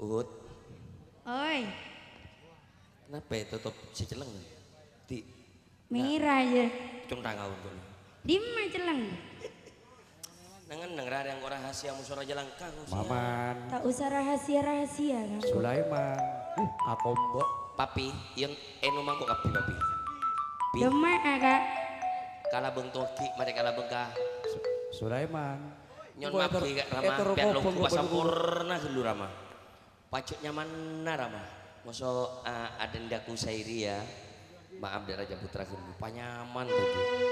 Ut, Oi, kenapa ya tutup si celeng? Ti, merah aja. cung tangau pun. Dimana celeng? Nangan nang rada yang rahasia musuh raja langkah. Maman, Tak usah rahasia-rahasia kan? Sulaiman, Akombo, Papi, yang enu mangkok kapi papi. Pi, Demak kak. kala beng toki, mari kala bengkah. Sulaiman. Nyon mapi kak Rama, piat longku pasampurna dulu Rama. Pacuk nyaman na Rama. Moso adendaku sairi ya. Maaf dari Raja Putra dulu, panyaman tuh.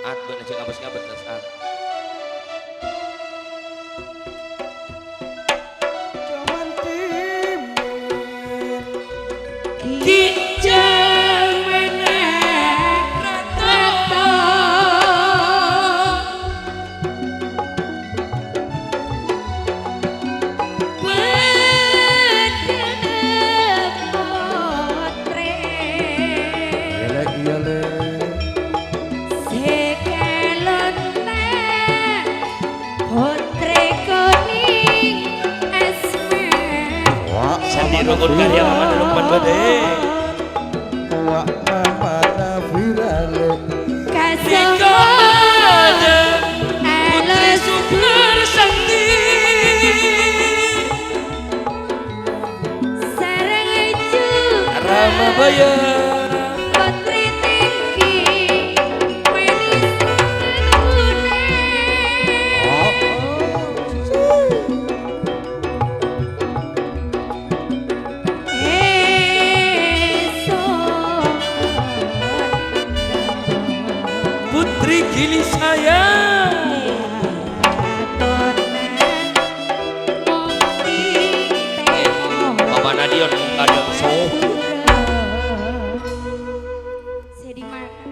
At buat aja ngabas-ngabas saat. Rukun karya Rama Lukman Bade Wa mana virale Jika ada Putri Super Sakti Sarang eju Rama Baya Putri tinggi Manis luna Putri Gili sayang Mama Nadion ada so Sedih makan.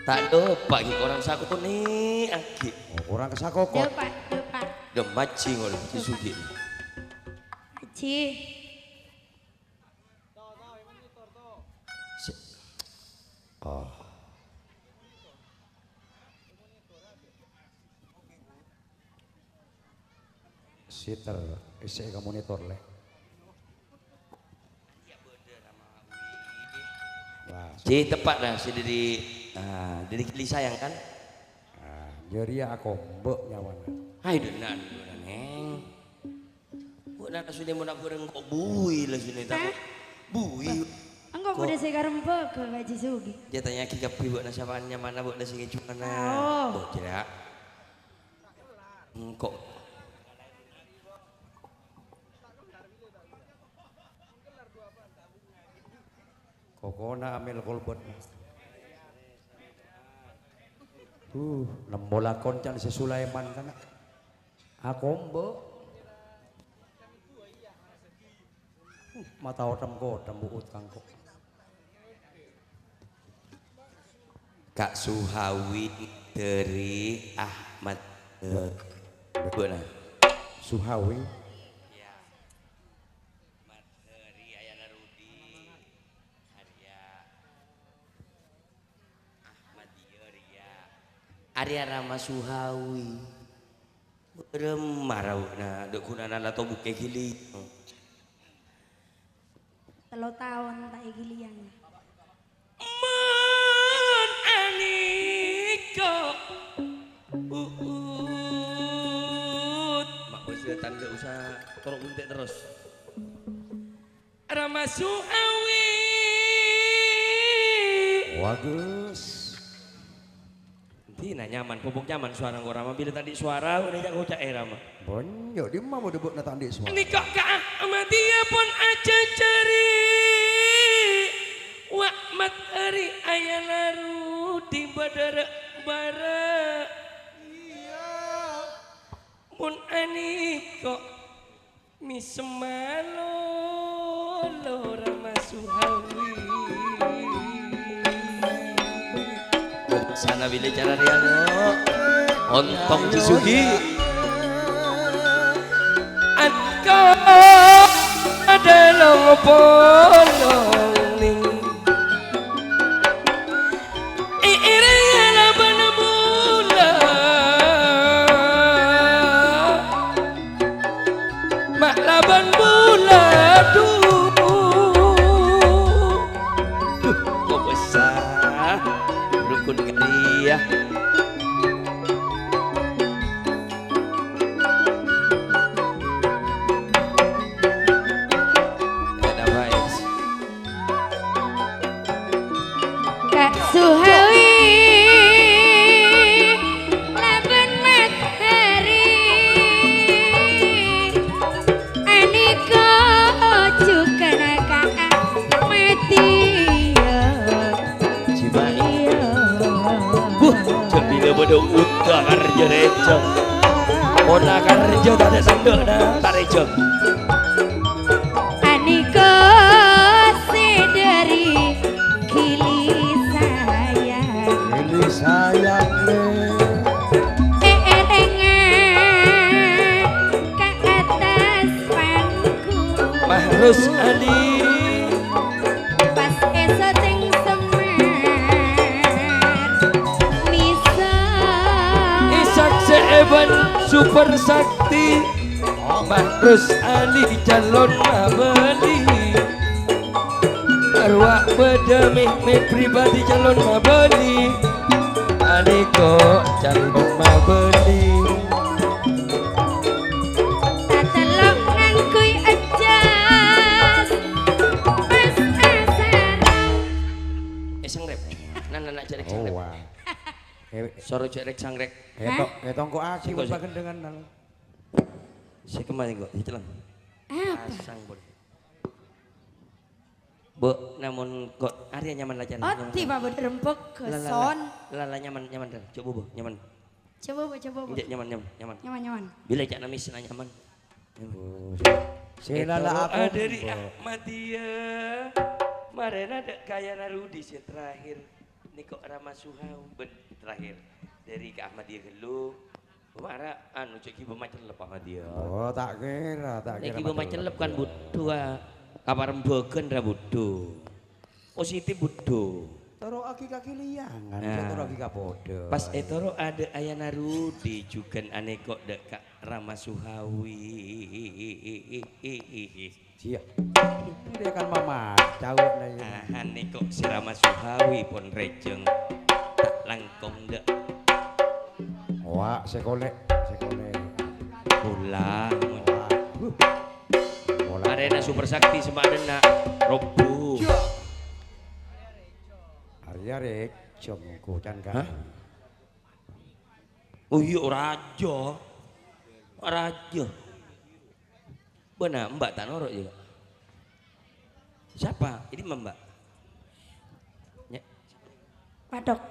Tak do pak orang saku tuh nih aki kurang kesakokot. Depan, depan. Demaci ngol Cisugi Ci. Oh. Sitter, isi ke monitor le. Ci tepat dah si Didi Gili sayang kan Jadi Akombo nyawana. hai denan neng bukan sudah mau nak goreng kok bui lah sini tak bui Enggak udah sekarang ke Haji Sugi. dia tanya kika pi buat nasabannya mana buat nasi keju mana Oh. buat tidak kok Kokona amil kolbot. Nembola koncan si Sulaiman kan. Akombo. Mata otam ko, buut kangkok. Kak Suhawi dari Ahmad bukan Suhawi. dari Ayana Rudi Arya Ahmad Ria Arya Rama Suhawi bermarau na dek kunana atau buke gili 3 tahun tak gilian. Man aniko mak bos tanda usah torok untek terus Rama Suhawi Wagus. Tina nyaman, pupuk nyaman suara ngor Rama bila tadi suara udah jak ucap Rama Bonyo di mau debut na tandi semua. ini kok Kak Ahmadiyah pun aja cari Wakmat hari Ayana Rudi badara bara pun aniko misemalo lo Rama Suhawi sana bila cara dia lo ontong Cisugi Atko ada long ning iirnya laban bula mak laban bula Aduh, kok besar rukun dia. Ada baik. Kak Suhawi laban matahari aniko juga nakak mati ya Cibai. Jadi dia pada utah kerja recong. Ona kerja tak ada sandok dah, tak recong. aniko sedari kili sayang Ini sayang elengan ke atas pangku Mahrus Ali. pas esok ting semar bisa Isak Seeban super sakti. Mahrus Ali calon mabeli. Arwah bedemih me pribadi calon mabeli. Aniko calon mabeli. tatelok nangkui ajas pas asarang Sangrep. Nana cerek Oh sangrep. wah. Soro cerek sangrek. Etong kok aki Singko, bagen dengan nal. Si kemarin kok ditelan. apa Pasang pun. Bu, namun kok Arya nyaman lah jalan. oh tiba berempuk ke son Lala nyaman dah. Coba bu, nyaman. coba bu Injek nyaman. nyaman nyaman Bila cak namis na nyaman. Selala aku. Dari Ahmadiyah. Marena ada kaya Narudi si terakhir. Niko Rama Suhau terakhir dari ke Ahmadiyah dulu. Mara anu cek ibu macam lep Ahmadiyah. Oh tak kira. Nek ibu macam lep kan butuh kabar mbeken ra butuh. Positif butuh. Toro aki kaki liangan, Nah. toro aki kapodo. Pas etoro ada ayah Narudi juga aneko dek Kak Rama Suhawi. Cia. Dia kan mama cawet na yun. Aneko si Rama Suhawi pun rejeng tak langkong dek Wah, sekolek. pulang. Bola. Arena super sakti semadena robu. Arya rek, jomku can kan. Hah? Oh iya raja. Raja. Benar Mbak tak norok juga. Siapa? Ini Mbak. Ya. padok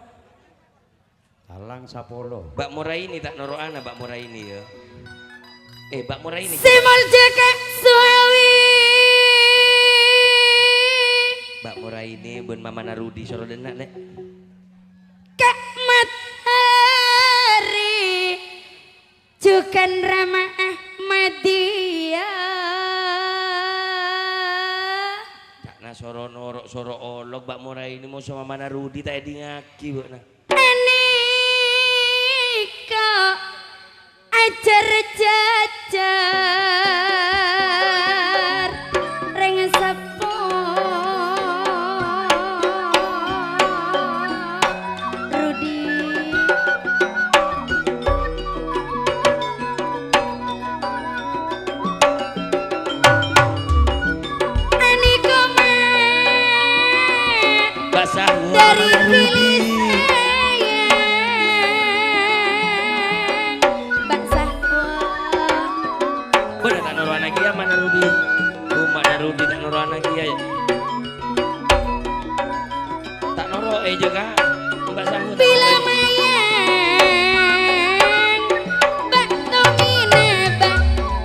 Talang Sapolo. Mbak Moraini tak norok ana Mbak Moraini ya. Mbak Moraini. simol jaka Suhawi Mbak Moraini bun Mama Narudi soro denak nek. Kak Matahari Jukan Rama Ahmadiyah Cak soro norok soro olok Mbak Moraini mau sama Mama Narudi tak edi ngaki bu nah. Aniko ajar jajar Reng sepo Rudi Aniko Basah dari Rudi. sayang Mbak Sahwa Bener tak norok anak kia Mana Rudi. Rumah Narudi tak norok anak kia ya. Tak norok juga Mbak Sahur. bila mayang Mbak Tomina Mbak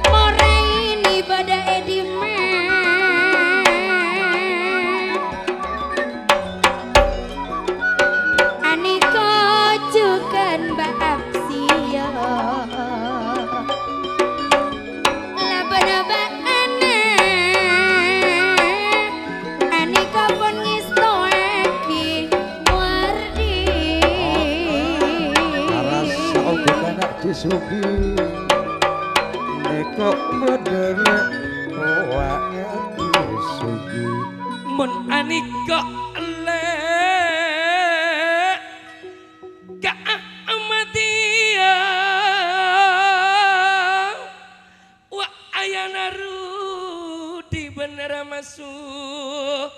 Moraini pada ediman Aniko jukan Mbak Absia Laba-laba Aniko pun ngistoaki wardi anika elek ka amatia wa ayana rudi bener masuk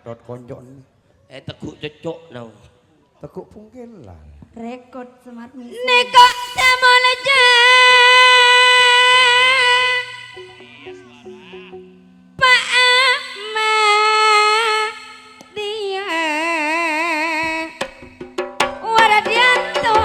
Codot konjok tekuk cocok nau tekuk pungkilan rekod semat misi neko samolaja Pak Ahmad dia Waradianto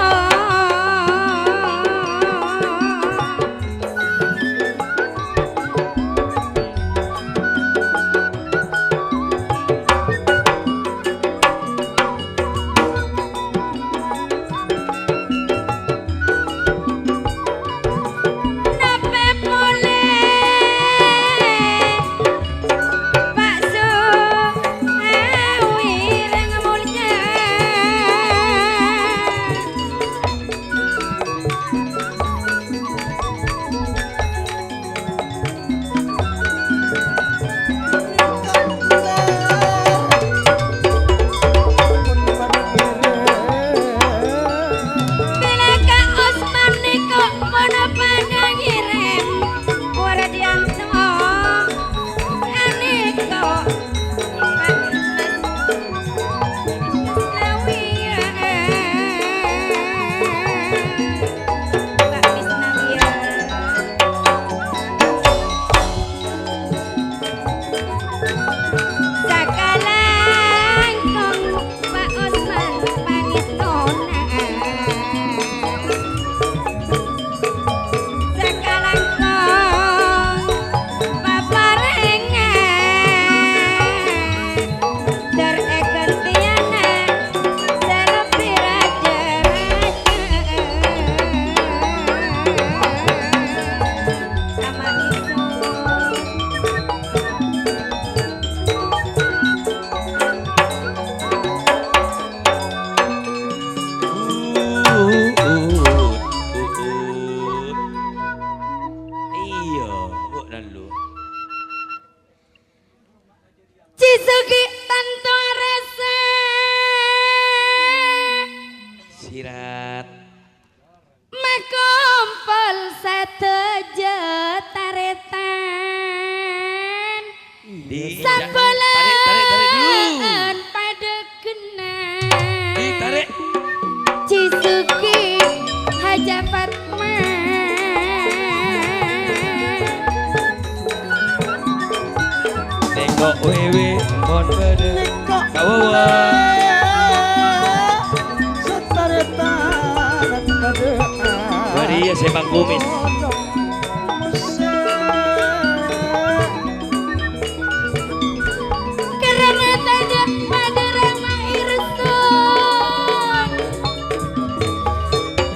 Maria Sebang Kumis.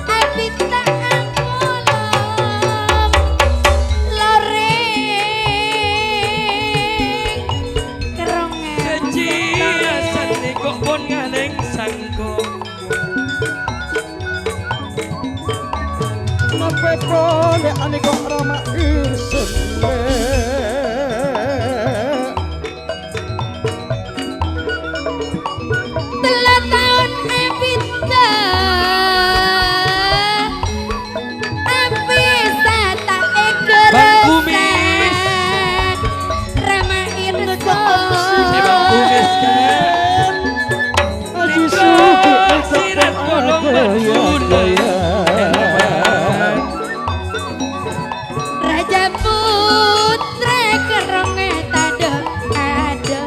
Abdi pepone ane kok rama irsemre telah tahun ebita api sata ekeresan rama irso Bang Kumis kan aji suku sirat bolong berguna Raja Putra keronge tado ado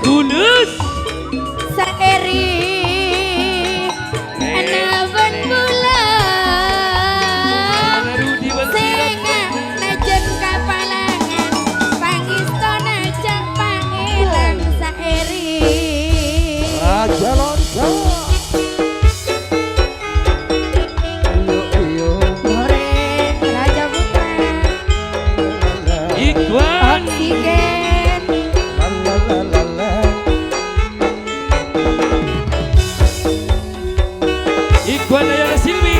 Gunus saeri anawan bulan sengak najen kapalangan pangistona jak pangeran saeri Raja Lonca goreng Raja Putra Ikhwan oksigen Ikhwan Ayana Silmi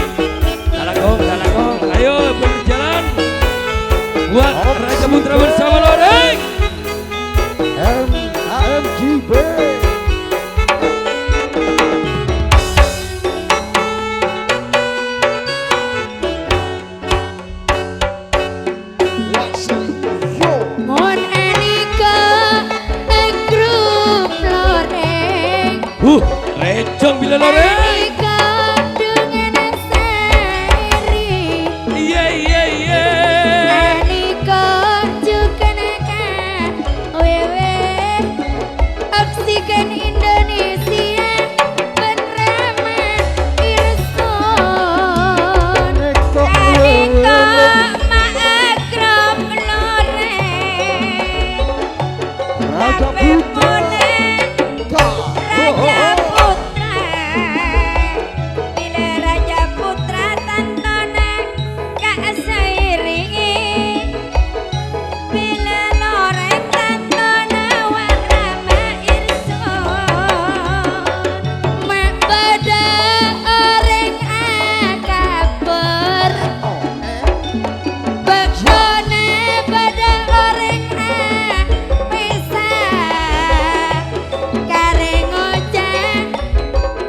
Dalakong ayo berjalan buat Raja Putra bersama Loreng AMGB mon anika grup loreng Recong bila Loreng anika dengan seri Iya anika juga nakan wewe oksigen Indonesia bernama Irson anika maakrab loreng Raja Sampai Putra Raja Putra bila Raja Putra tantona kak seiringi bila loreng tantona warama irson mak bada orang akabar Bekone pada orang pesa kareng ojek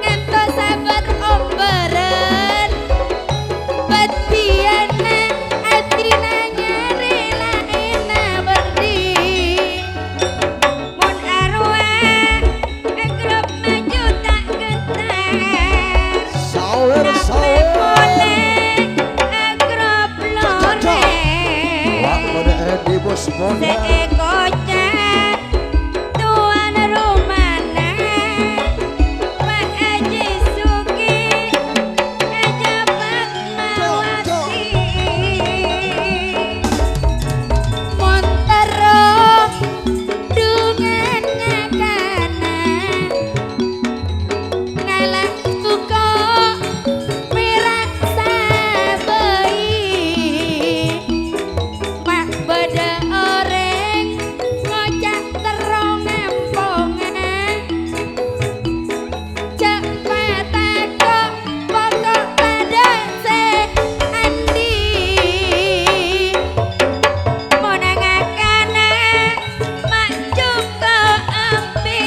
ngantos sabar omberen betiana atina nyari laina berdi mun arwah grup maju tak gentar Sawer sampai boleh grup Wak loreng pada Edi Bos Mona seekocak tuan rumana Pak Haji Suki Jabat Mawati Monterong dengan ngakana ngalah buka mirak sabai mak beda orang ngocak terong empongan cepat takok pokok pada se andi monangakana mak juga ambi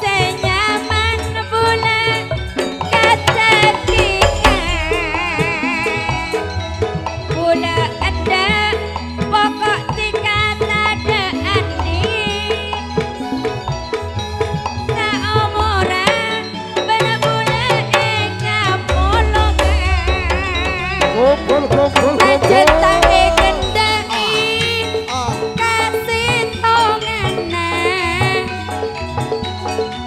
senyaman bulan kaca Bula ada pokok tingkat ada andi Saumuran benar-benar Kumpul Aja tak kendai kasih tongana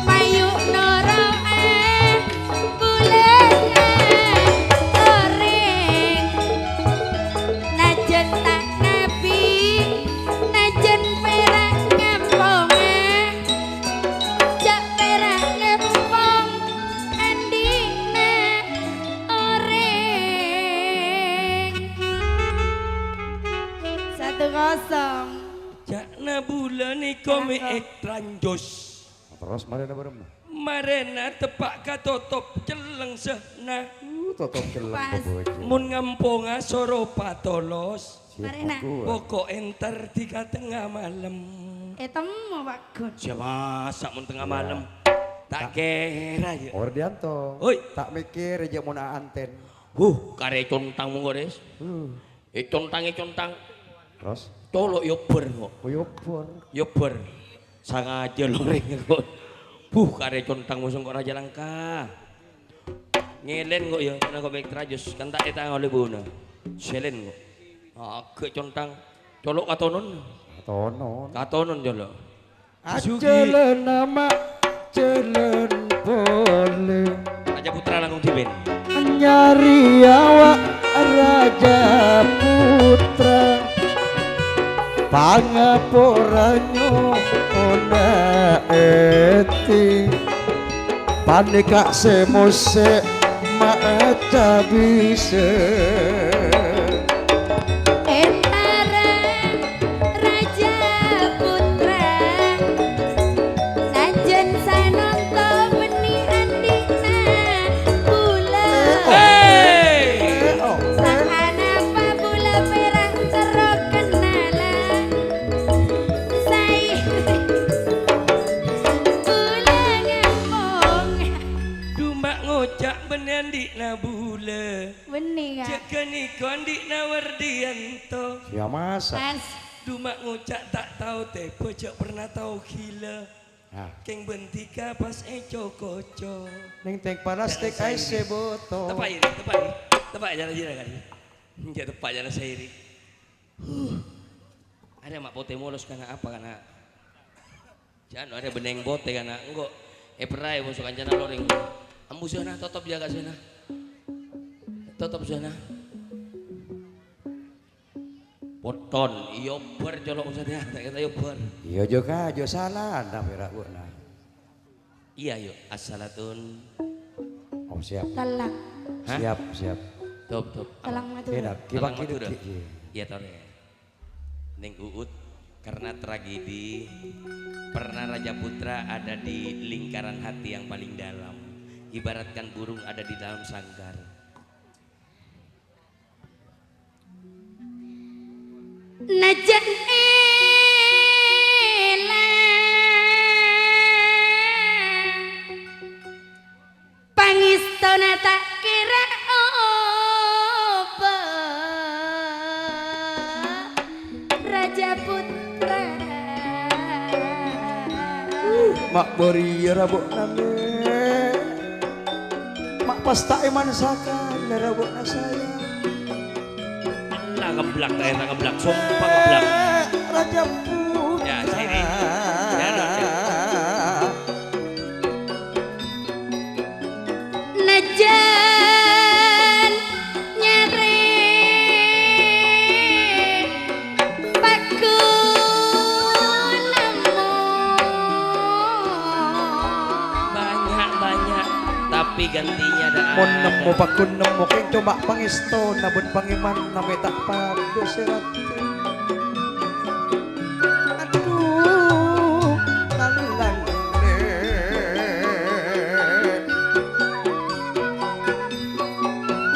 Payu noroa bulan oreng Najen tak nabi najen perak ngamponga jak perak ngempong andina oreng 1-0 Jakna bulan iko me ekranjos Terus mari ada bareng Marena tepak katotop celeng seh nah Totop kelem Pas. bojo. Mun ngampunga soro patolos. Marina. Pokok enter 3 tengah malam. Temu Pak Gun. Siapa sak mun tengah malam. Tak kira ya. Ordianto. Oi. Tak mikir aja mau na anten. Kare contang monggo Des. Contang. Terus Colok yo ber kok. koyopor. Yo ber. Sangaja loreng kok. Kare contang musung kok raja langka. Ngelen kok ya, kena kok baik terajus. Kan tak etang oleh buna. Selen kok. Agak contang. Colok katonon. Katonon colok. Acelen nama celen boleh. Raja Putra langkung diben. Nyari awak Raja Putra pangaporanyo ona eti panika semose maca bisa Entara Raja Putra Najen sanonto beni andina Bula Sahana pa bula perang sero kenalan Say Bula ngambung Dumak ngocak benen di nabula. Beni kak Jaga nikon di nawardianto. ya masa Pas Dumak ngocak tak tahu teh bocok pernah tahu gila. nah Keng bentika pas koco. ning tek panas tek ice boto Tepak ini. Tepak jalan jira kan. Enggak tepak jalan sairi. Ada mak pote molos karena apa karena jangan ada beneng bote karena enggak perai musuh kancana loring. Ambu sana tetap jaga sana. Tetap sana. Poton, iyo ber jolok usahanya, tak kata iyo ber. iya juga aja salah nah perak gua nah Iya yuk, asalatun. oh siap Talak Hah? siap Top. Talang matu tidak kibang Talang kiduk Madura. Iya tore. Neng Uut karena tragedi pernah Raja Putra ada di lingkaran hati yang paling dalam. Ibaratkan burung ada di dalam sangkar. Najan Pangistona tak kira apa Raja Putra mak beri rabuk name mak pas tak iman sakan rabuk na saya Lah ngeblak, sumpah ngeblak. Raja Putra Ya, sini. Ya, Najan nyari paku nemu Banyak, tapi gantinya ada. mon nemu pakun nemu keng coba pangisto nabun pangiman name tak padu serati aduh lalang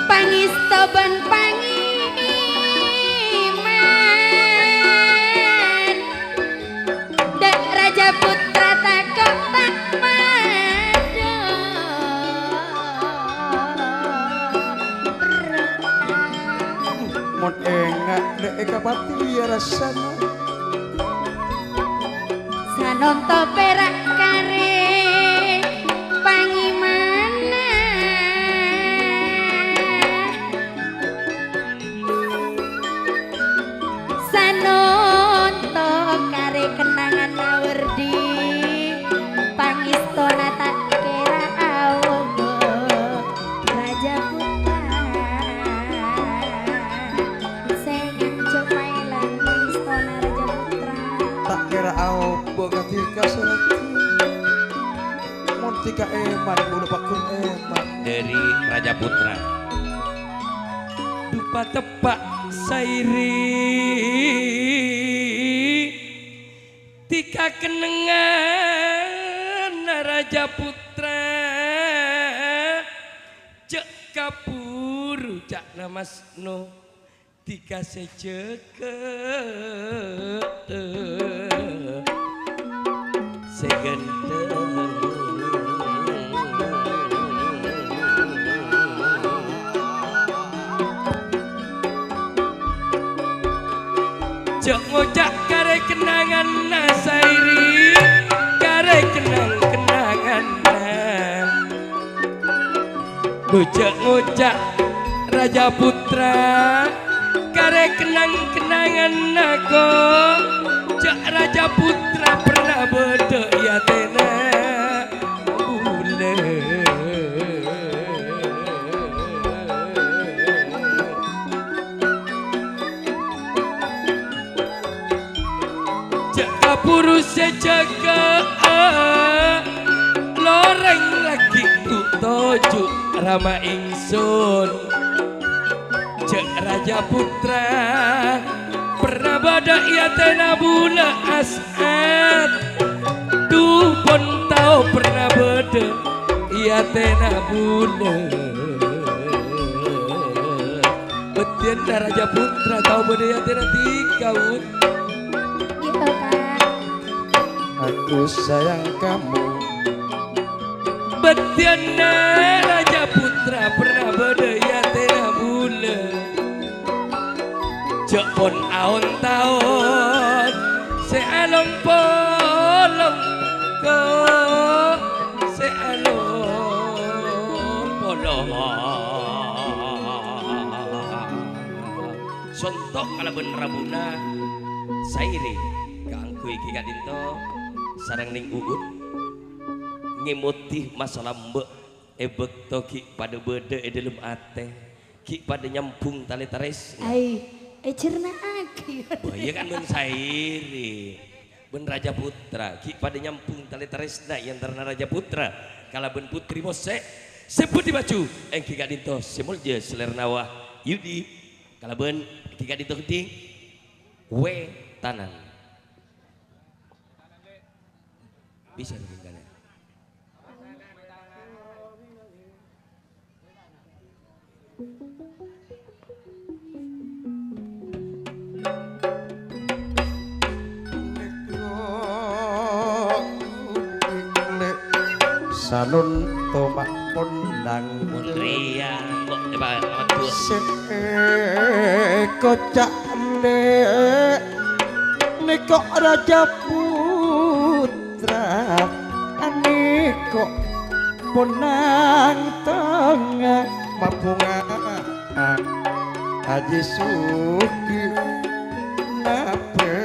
Pangisto ban pangiman Dak Raja Putra takok tak mado mon engak dek kapati rasana Sanonto perak kare pangimana Sanonto kare kenangan nawerdi Pangistona tak kira awogo Raja Putra Sengan cemailan Pangistona Raja Putra tak kira au ketika serati mon tika eman bulu pakun eman Dari Raja Putra. Dupa tepak sairi tika kenengan Raja Putra cek kapu Mas Nu dikasih ceke segendeng cek ngocak kare kenangan nasairi kare kenangan ngocak Raja Putra kare kenangan aku cek Raja Putra pernah beda ya tena bule cek kapuru sejaka loreng lagi ku toju Rama ingsun cek Raja Putra pernah bada ia tena bula asat tuh pun tahu pernah bada ia tena bula betian Raja Putra tahu bada ia tena tikaun Gitu Kak. Aku sayang kamu betian Raja Putra pernah bada ia tena bula cek pon aon taon sealong polong ko sealong polong sontok kalaban rabuna sairi kaangku iki kadinto sareng ning uut ngemutih masalah mbek ebek toki pada bede dalam ate ki pada nyambung tali taris Cerna aki. oh iya kan ben sairi ben Raja Putra ki pada nyambung tali tarisna yang terna Raja Putra kala ben putri mose sebut di baju engki kadinto semulje selernawah yudi kala ben engki kadinto gede we tanan bisa dibingkane Sanun tomak pondang Ria kok amat tua kocak neko Raja Putra neko ponang tengah mapunga Haji Suki nape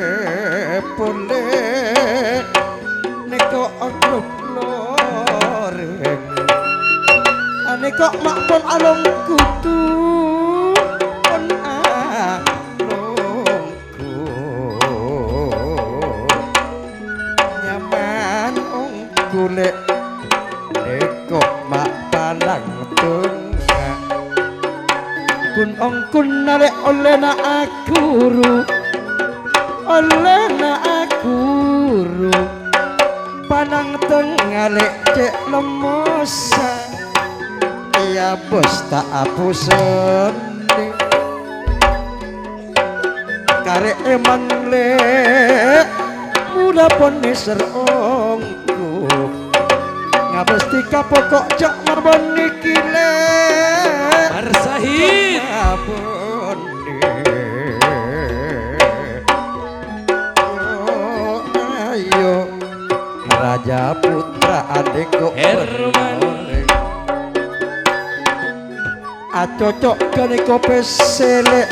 boleh neko grup loreng neko makpon along kutu pon alongku nyaman ong golek neko mak pandang tengah kun ong kun nalek oleh na akuru oleh na akuru panang tengah lek cek lemosa ya bos tak apu seni kare eman lek muda poni serongku ngabesti kapokok cok marboni kile Marsahid marboni ayo Raja Putra adekku Herman acocok kaniko pesele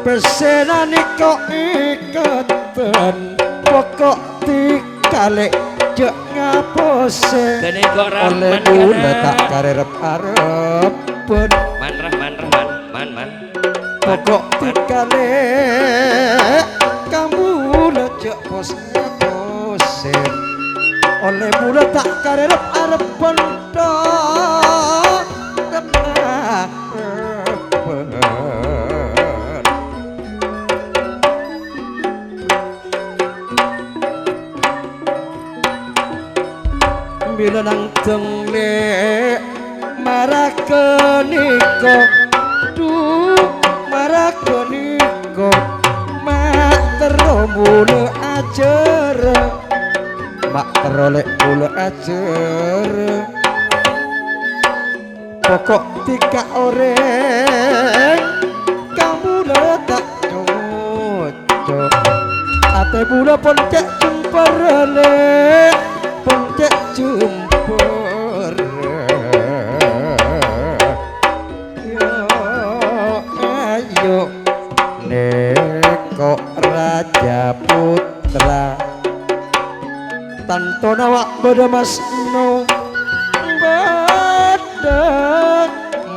pesena niko iketan pokok tikale jek ngapose kene kok oleh Rahman bula tak karep-arepen man pokok tikale kamu lejek pos ngapose oleh bula tak karep-arepen bila nang tengle marake niko mula ajar mak terolek mula ajar pokok tiga orang kamu letak cocok ate mula pun cek jumper le pun cek jumper yo ayo neko raja putra tanto nawak beda mas no beda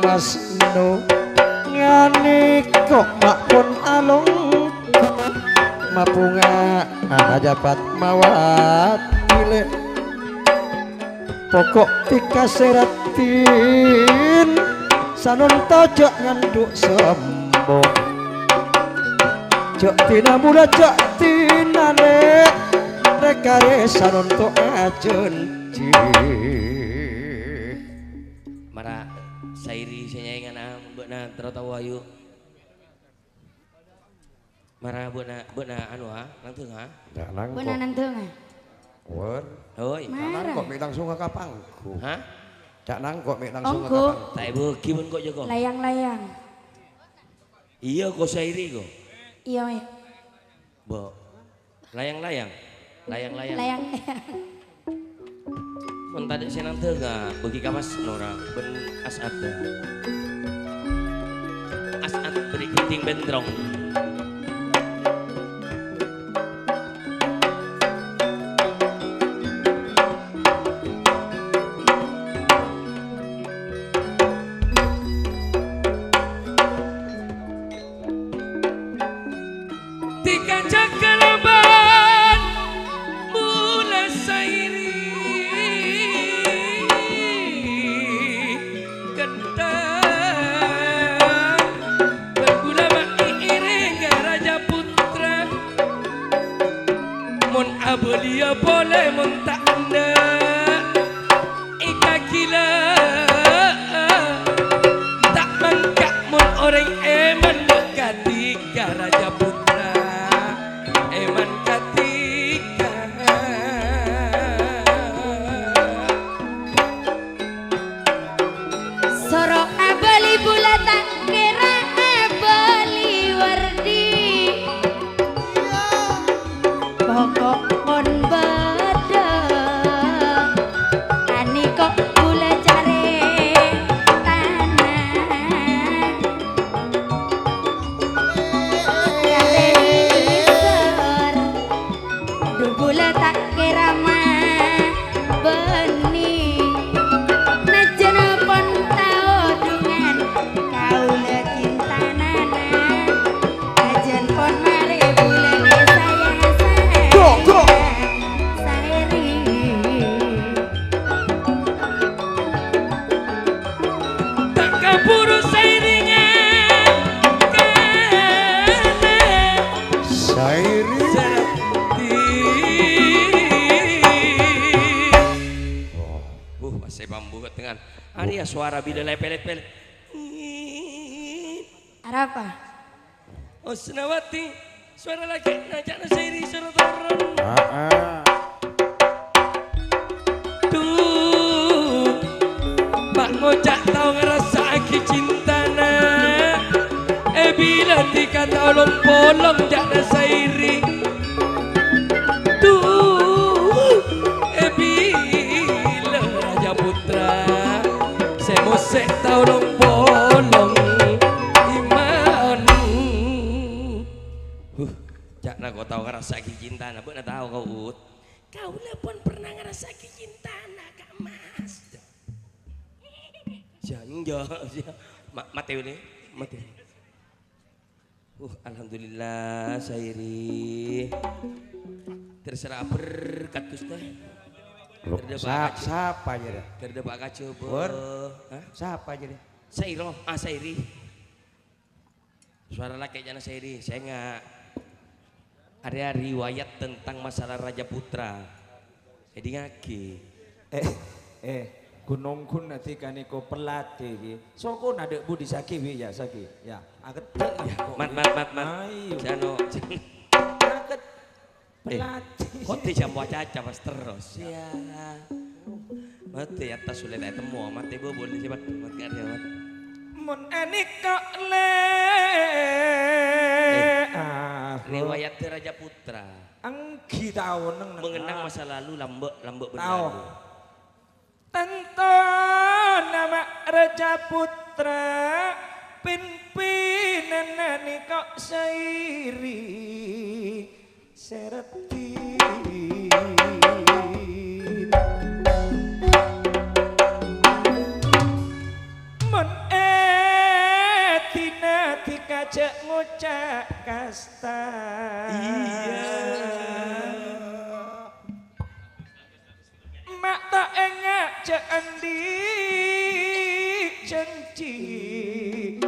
mas no ngani kok mak pun alung mapunga dapat mawat pilih pokok tika seratin sanon tojok nganduk sembuh jok tina mula jok tina le rekare sanon to ajen Mara sairi senyaingan beuna tahu ayu. Mara beuna anu nangteung jangan Beuna nanteung wer Hoi. jangan kok mek langsung ke kapangku Hah? jangan kok mek langsung ke Ongko. kapangku Tak beuki mun kok jago. Layang-layang. Iya kok sairi kok. Iya ya. Bo. Layang-layang. Layang-layang. Layang. Mun tadi senang teuga beuki ka Mas Nora ben asat. Asat beri kiting bendrong. Belia boleh muntak anda ika gila tak mangkak mun orang eman ketika raja putra eman ketika Sorok abali bulatan kira abali wardi pokok kon bada ani kok gula cari tanah kare isor du gula tak kira mah bening najan pon tau dengan kaula cinta nana najan pon mare bulan Go. sairi tak kaburu sairinya sairi Masih bambu dengan Arya suara bila pelet-pelet. apa oh senawati suara lagi najak sairi suara turun tuh Pak ngocak tau ngerasa aki cintana bila tika tau lompoling jakna sairi tuh bila raja putra semosek tau lompoling iman Jakna kau tahu ngerasa cinta, nak beuna tahu kau ut. kau pun pernah ngerasa cinta Kak Mas Janjo, mati ini, mati. Alhamdulillah Sairi. Terserah berkat Gusti. siapa aja deh Terdepak kacu Wer. Hah? siapa aja deh Sairo, Sairi. Suara laki jana Sairi, saya nggak ada riwayat tentang masalah Raja Putra. Jadi ngaki. gunung kun nanti kaniko pelatih ki. So kun ada budi saki wi ya saki. Ya, aget ya. Mat. Ayo. Jano. Aget Pelatih. Kote jam caca pas terus. Ya. Mati atas sulit temu mati bo boleh cepat mati ada mat. Mun enik kok le. Riwayat Raja Putra. Anggi tahu Mengenang masa lalu lambek tahu. berlalu. Tentu nama Raja Putra pimpinan kok sairi sereti. Mun tina dikajak ngucak kasta. Iya. Mak tak engak cak andi janji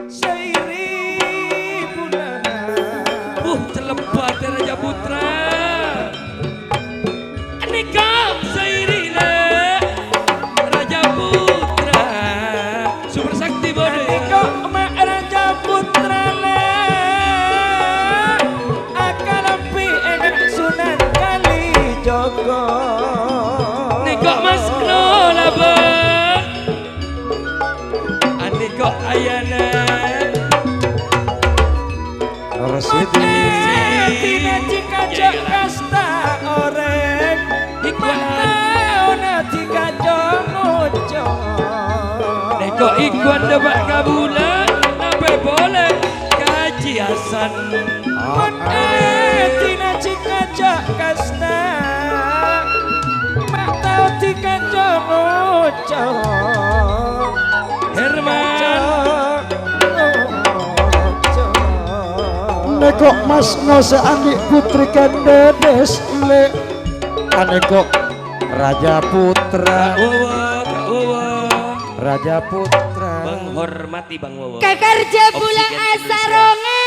sairi bulan. Celebat Raja Putra. Nikah sairi le Raja Putra. Super sakti bodoh. Nikah mak Raja Putra le. Akan api engak Sunan Kalijogo. Nikah Mas Nola bang. Nikah Ayana. Residi Tina dikajak kasta orek. Mana dikajak mojo. Neko ikuan debat kabulan. Nape boleh kaji Hasan. Mun tina dikajak kasta. Mak tau dikajak mojo. Herman. Neko Mas no seandi putri kandedes le aneko Raja Putra Kak Wowo. Raja Putra Menghormati Bang Wowo. Kakarja pula Oksigen Indonesia. asaronge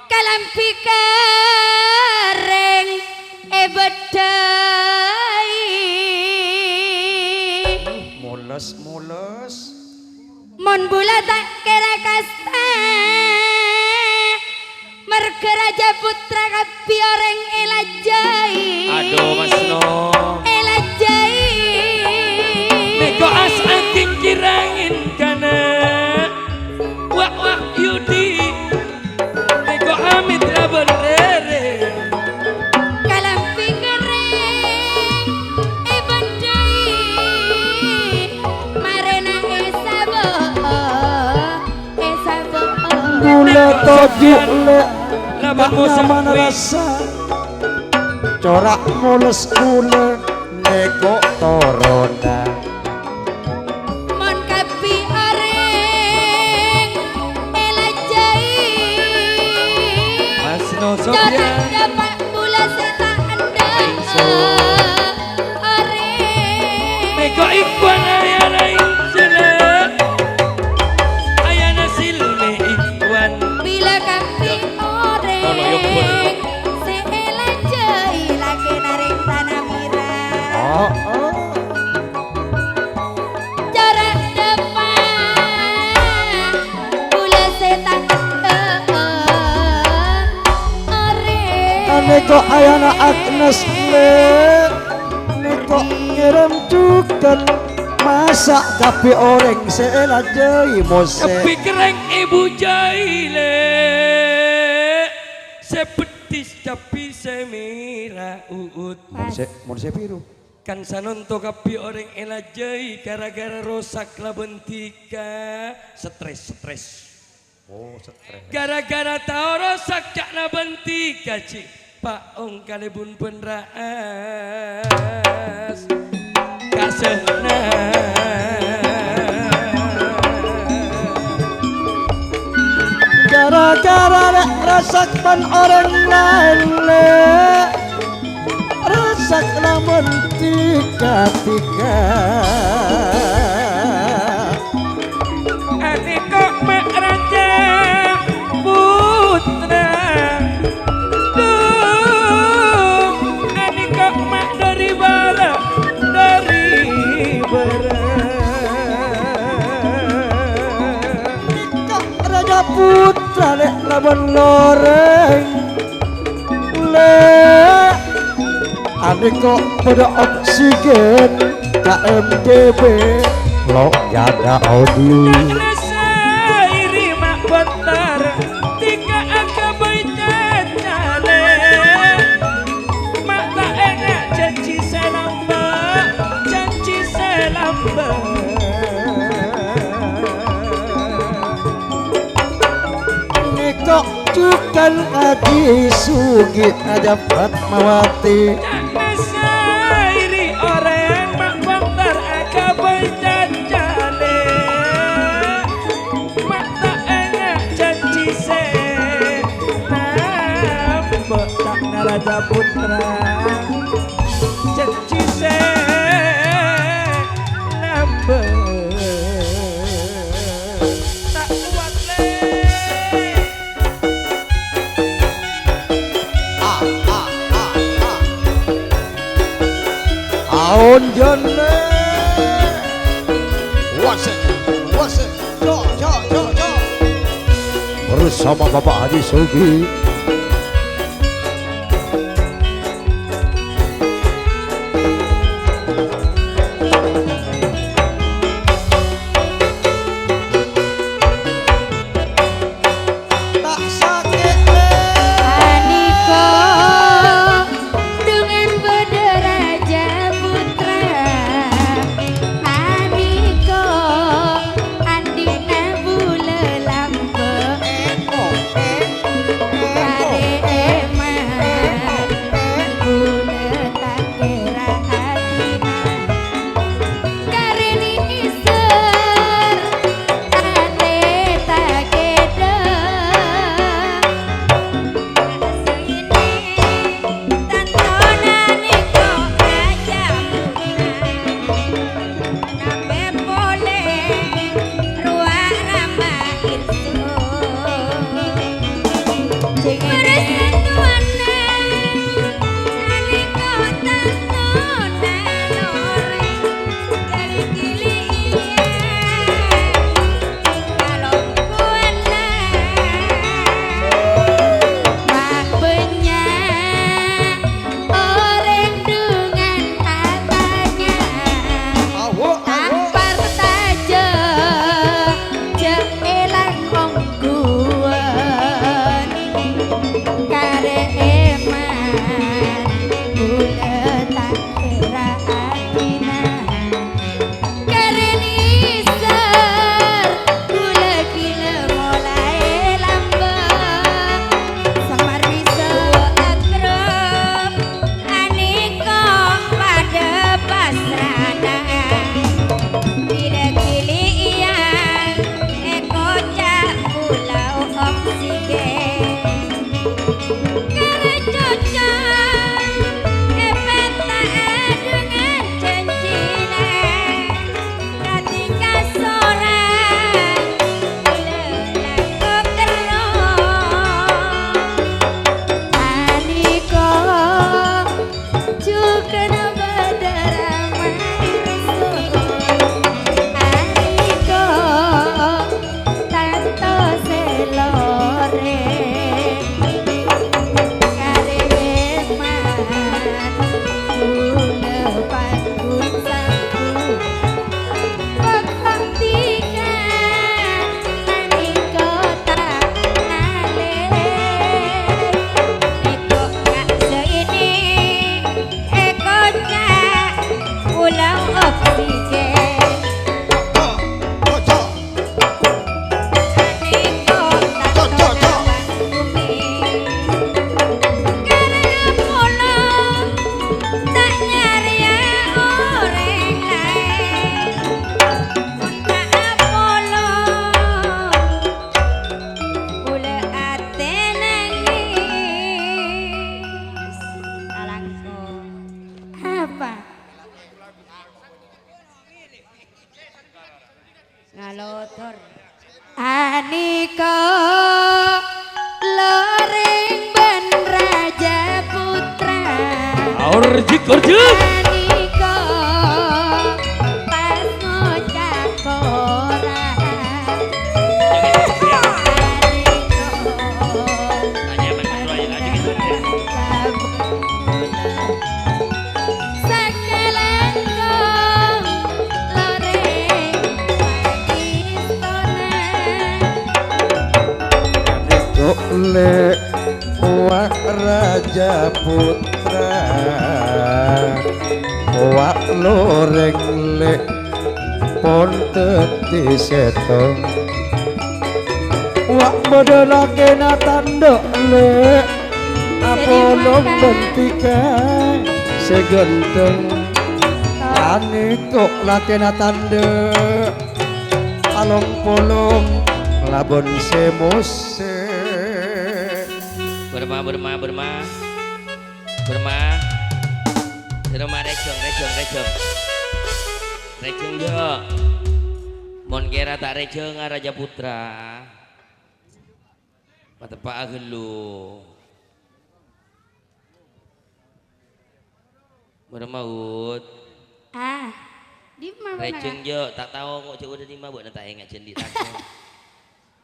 kalampi kareng bedai mules mon bula tak kira kasta merga Raja Putra kapi orang elajai. Aduh Mas No. Elajai Neko as angking kirangin kana. Wak Yudi. Neko amit laban rere. kalampi kering bedai marena esabo Gula tojuk le Laban tak musak nyaman wis. rasa corak mules kule neko torona mon kapi orang elajai Mas No Jodoh Sofian. dapat bula seta anda Neko ikuan ayana insele. Ayana silme ikuan. bila kapi Tolong yuk, Bun. orang seelajai lagi narik tanah mirah jarak depan bula seta neko ayana Agnes le neko ngirim cukan masak kapi orang seelajai mose Tapi kereng ibu jaile. Sepetis tapi semira uut. Monse biru Kan sanonto kapi orang elajai gara-gara rosak labentika. Stres. oh stres Gara-gara tau rosak cak labentika cik. Pak ong kalebun penraas. Kasehna. gara-gara rek rasakan orang lain le rasak lamun tiga Aniko mak Raja Putra. Duh, aniko mak dari bara. Raja Putra lek lawan loreng niko pada oksigen KMDB lo ada audio Sairi mak bentar tiga angka berjajale mak tak enak janji selamba niko cukan lagi sugit aja Fatmawati Sairi orang mak bentar angka berjajale mak tak enak janji selamba tak Raja Putra janji selamba tak kuat le Aon jone wase jo bersama Bapak Haji Sugi ngalotor Aniko loring ben Raja Putra Orjik Aniko pas ngocak koran Aniko le wak raja putra wak loreng le pon teti setong wak modelake na tanduk le apolong bentikan segenteng ane kok latena tanduk along polong labon semose Berma receng yo mon kira tak receng Raja Putra mata pak agelu bermaut Ah, di mana? receng yo tak tahu kok coba di mana buat tak ingat cendi tak